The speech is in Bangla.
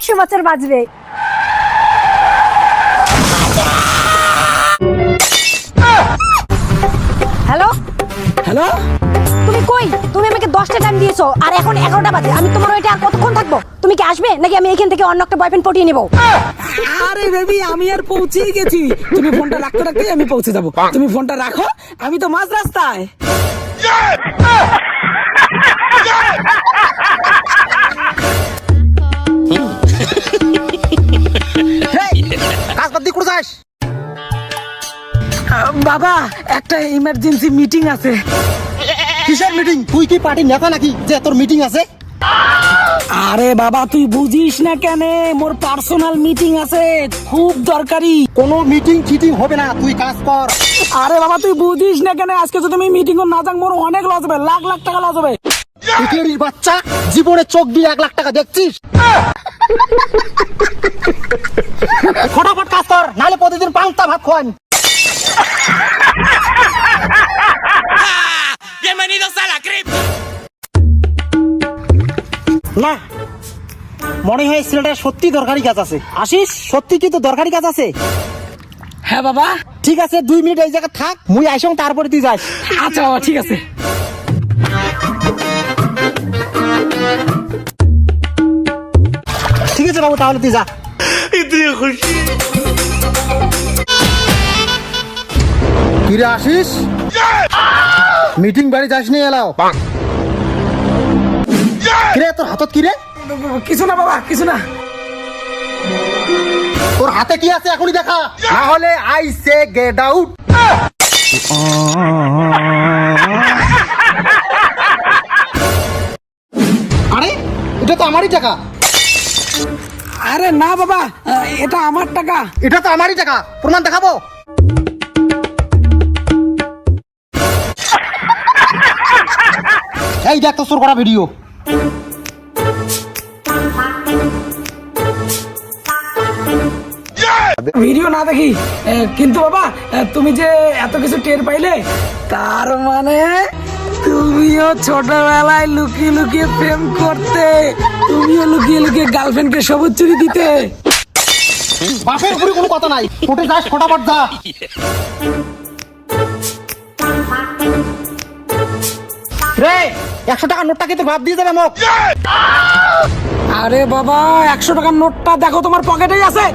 100 বছর বাঁচবে। হ্যালো হ্যালো, তুমি কই? তুমি আমাকে 10টা টাইম দিয়েছো আর এখন 11টা বাজে। আমি তোমার ওইটা আর কতক্ষণ থাকবো? তুমি কি আসবে নাকি আমি এখান থেকে অন্য একটা বয়ফ্রেন্ড পটিয়ে নেবো? আরে বেবি আমি আর পৌঁছেই গেছি। তুমি ফোনটা রাখতে রাখতেই আমি পৌঁছে যাবো। তুমি ফোনটা রাখো, আমি তো মাঝ রাস্তায়। কাজ বাদ দিয়ে কোথায় যাস? বাবা একটা ইমার্জেন্সি মিটিং আছে। কিসের মিটিং? তুই কি পার্টি নেতা নাকি যে তোর মিটিং আছে? আরে বাবা তুই বুঝিস না কেন, মোর পার্সোনাল মিটিং আছে, খুব দরকারি। কোনো মিটিং ফিটিং হবে না, তুই কাজ কর। আরে বাবা তুই বুঝিস না কেন, আজকে যদি আমি মিটিং না যাই মোর অনেক লস হবে, লাখ লাখ টাকা লস হবে। ভিখারির বাচ্চা, জীবনে চোখ দিয়ে 1 লাখ টাকা দেখছিস? ফটাফট কাজ কর, নাহলে প্রতিদিন পান্তা ভাত খোয়ান। না, মনে হয় ছেলেটা সত্যি দরকারি কাজ আছে। আশিস, সত্যি কি তো দরকারি কাজ আছে? হ্যাঁ বাবা। ঠিক আছে, 2 মিনিট এই জায়গায় থাক, মুই আইসং তারপরে তুই যাস। আচ্ছা বাবা ঠিক আছে। ঠিক আছে বাবু, তাহলে তুই যা। কিরে আশিস, মিটিং বাড়ি যাস নি এলাও? কিরে তোর হাতত কিরে? কিছু না বাবা, কিছু না। তোর হাতে কি আছে এখনই দেখা, না হলে আই সে গেট আউট। আরে এটা তো আমারই টাকা। আরে না বাবা, এটা আমার টাকা। এটা তো আমারই টাকা, প্রমাণ দেখাবো। এই দেখ তো চোর করা ভিডিও। ভিডিও না দেখি, কিন্তু বাবা তুমি যে এত কিছু টের পাইলে, তার মানে তুমিও ছোটবেলায় লুকিয়ে লুকিয়ে প্রেম করতে, তুমিও লুকিয়ে লুকিয়ে গার্লফ্রেন্ডকে সবুজ চুরি দিতে। বাপের উপরে কোনো কথা নাই, কোটে যাস ফটাফট যা। রে 100 টাকার নোটটা কি তোর বাপ দিয়ে যাবে মোক? আরে বাবা 100 টাকার নোটটা দেখো তোমার পকেটেই আছে।